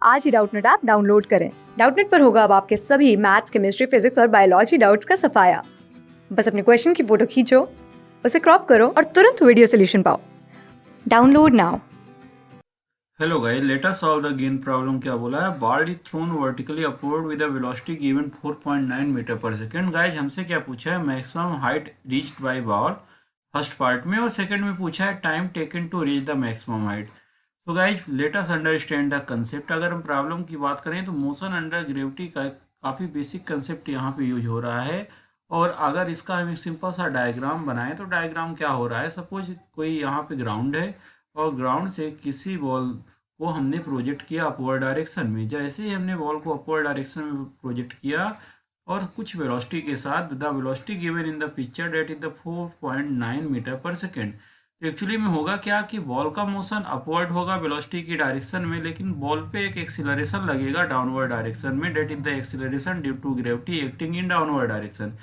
आज ही Doubtnut app download करें। Doubtnut पर होगा अब आपके सभी मैथ्स, केमिस्ट्री, फिजिक्स और बायोलॉजी डाउट्स का सफाया। बस अपने क्वेश्चन की फोटो खींचो, उसे क्रॉप करो और तुरंत वीडियो सोल्यूशन पाओ। Download now. Hello guys, let us solve the given problem. क्या बोला है? Ball is thrown vertically upward with a velocity given 4.9 metre per second. Guys हमसे क्या पूछा है? Maximum height reached by ball first part में, और सेकंड में पूछा है time taken to reach the maximum height. तो guys let us understand the concept. अगर हम प्रॉब्लम की बात करें तो मोशन अंडर ग्रेविटी का काफ़ी बेसिक कंसेप्ट यहाँ पे यूज हो रहा है। और अगर इसका हम एक सिंपल सा डायग्राम बनाएं तो डायग्राम क्या हो रहा है? सपोज कोई यहाँ पे ग्राउंड है और ग्राउंड से किसी बॉल वो हमने प्रोजेक्ट किया अपवर्ड डायरेक्शन में। जैसे ही हमने बॉल को अपवर्ड डायरेक्शन में प्रोजेक्ट किया और कुछ वेलोसिटी के साथ, the velocity given in the picture that is the 4.9 metre per second. तो एक्चुअली में होगा क्या कि बॉल का मोशन अपवर्ड होगा वेलोसिटी की डायरेक्शन में, लेकिन बॉल पे एक एक्सीलरेशन लगेगा डाउनवर्ड डायरेक्शन में, that is the acceleration due to gravity acting in downward direction.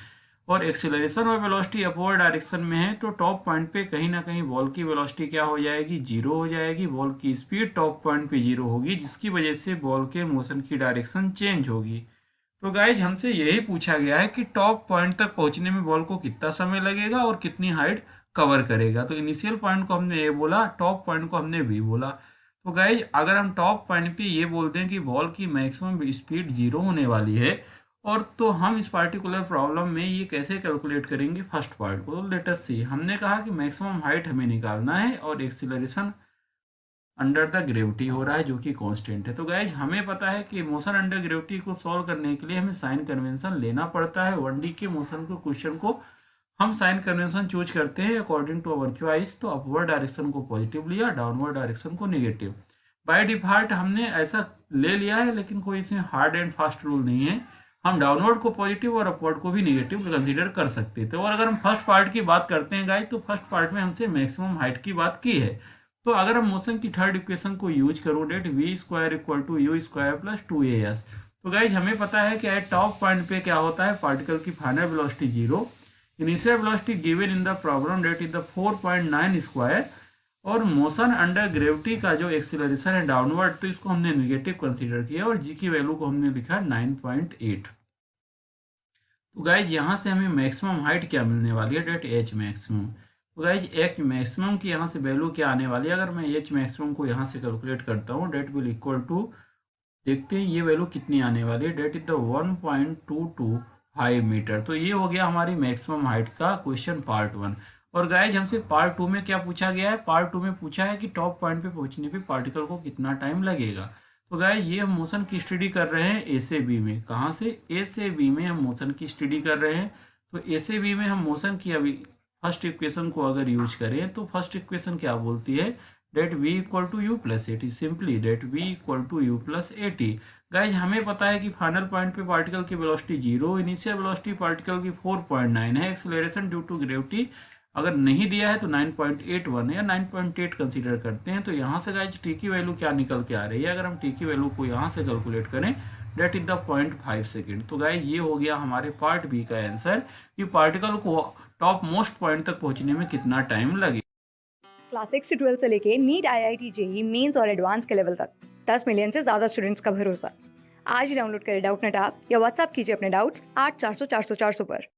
और एक्सेलरेशन और वेलोसिटी अपवर्ड डायरेक्शन में है तो टॉप पॉइंट पे कहीं ना कहीं बॉल की वेलोसिटी क्या हो जाएगी? जीरो हो जाएगी। बॉल की स्पीड टॉप पॉइंट पे जीरो होगी, जिसकी वजह से बॉल के मोशन की डायरेक्शन चेंज होगी। तो गाइज हमसे यही पूछा गया है कि टॉप पॉइंट तक पहुंचने में बॉल को कितना समय लगेगा और कितनी हाइट कवर करेगा। तो इनिशियल पॉइंट को हमने ए बोला, टॉप पॉइंट को हमने बी बोला। तो गाइज अगर हम टॉप पॉइंट पे ये बोलते हैं कि बॉल की मैक्सिमम स्पीड जीरो होने वाली है, और तो हम इस पार्टिकुलर प्रॉब्लम में ये कैसे कैलकुलेट करेंगे फर्स्ट पार्ट को? लेट अस सी। हमने कहा कि मैक्सिमम हाइट हमें निकालना है और एक्सीलरेशन अंडर द ग्रेविटी हो रहा है जो कि कांस्टेंट है। तो गाइज हमें पता है कि मोशन अंडर ग्रेविटी को सॉल्व करने के लिए हमें साइन कन्वेंशन लेना पड़ता है। 1D के मोशन को क्वेश्चन को हम साइन कन्वेंशन चूज करते हैं अकॉर्डिंग टू अवर चॉइस। तो अपवर्ड डायरेक्शन को पॉजिटिव लिया, डाउनवर्ड डायरेक्शन को नेगेटिव। बाय डिफॉल्ट हमने ऐसा ले लिया है, लेकिन कोई इसमें हार्ड एंड फास्ट रूल नहीं है। हम डाउनवर्ड को पॉजिटिव और अपवर्ड को भी नेगेटिव कंसीडर कर सकते थे। और अगर हम फर्स्ट पार्ट की बात करते हैं गाइस, तो फर्स्ट पार्ट में हमसे मैक्सिमम हाइट की बात की है। तो अगर हम मोशन की थर्ड इक्वेशन को यूज करूँ, that v square equal to u square plus 2as। तो गाइज हमें पता है कि एट टॉप पॉइंट पे क्या होता है? पार्टिकल की final velocity zero, initial velocity given in the problem that is the 4.9 square, और मोशन अंडर ग्रेविटी का जो एक्सीलरेशन है डाउनवर्ड, तो इसको हमने नेगेटिव कंसीडर किया और जी की वैल्यू को हमने लिखा 9.8। तो गाइज यहाँ से हमें मैक्सिमम हाइट क्या मिलने वाली है? That h maximum. तो गाइज एच मैक्सिमम की यहाँ से वैल्यू क्या आने वाली है? अगर मैं एच मैक्सिमम को यहाँ से कैलकुलेट करता हूँ, डेट विल इक्वल टू, देखते हैं ये वैल्यू कितनी आने वाली है। That is the 1.225 metre. तो ये हो गया हमारी मैक्सिमम हाइट का क्वेश्चन पार्ट वन। और गाइज हमसे पार्ट टू में क्या पूछा गया है? पार्ट टू में पूछा है कि टॉप पॉइंट पे पहुंचने पे पार्टिकल को कितना टाइम लगेगा। तो गाइज ये हम मोशन की स्टडी कर रहे हैं ए से बी में। कहाँ से? ए से बी में हम मोशन की स्टडी कर रहे हैं। तो ए से बी में हम मोशन की अभी फर्स्ट इक्वेशन को अगर यूज करें तो फर्स्ट इक्वेशन क्या बोलती है? That v equal to u plus a t. Simply that v equal to u plus a t. Guys हमें पता है कि फाइनल पॉइंट पे पार्टिकल की velocity zero, initial velocity particle की 4.9 है, एक्सेलरेशन ड्यू टू ग्रेविटी अगर नहीं दिया है तो 9.81 है, या 9.8 कंसीडर करते हैं। तो यहाँ से गाइज टी की वैल्यू क्या निकल के आ रही है? अगर हम टी की वैल्यू को यहाँ से कैलकुलेट करें, डेट इज द 0.5 सेकेंड। तो गाइज ये हो गया हमारे पार्ट बी का आंसर कि पार्टिकल को टॉप मोस्ट पॉइंट तक पहुंचने में कितना टाइम लगे। क्लास 6 से 12 से लेके नीट, IIT, जेई मेंस और एडवांस के लेवल तक 10 मिलियन से ज्यादा स्टूडेंट्स का भरोसा। आज ही डाउनलोड करें डाउटनेट ऐप या व्हाट्सएप कीजिए अपने डाउट्स 8400 400 400 पर।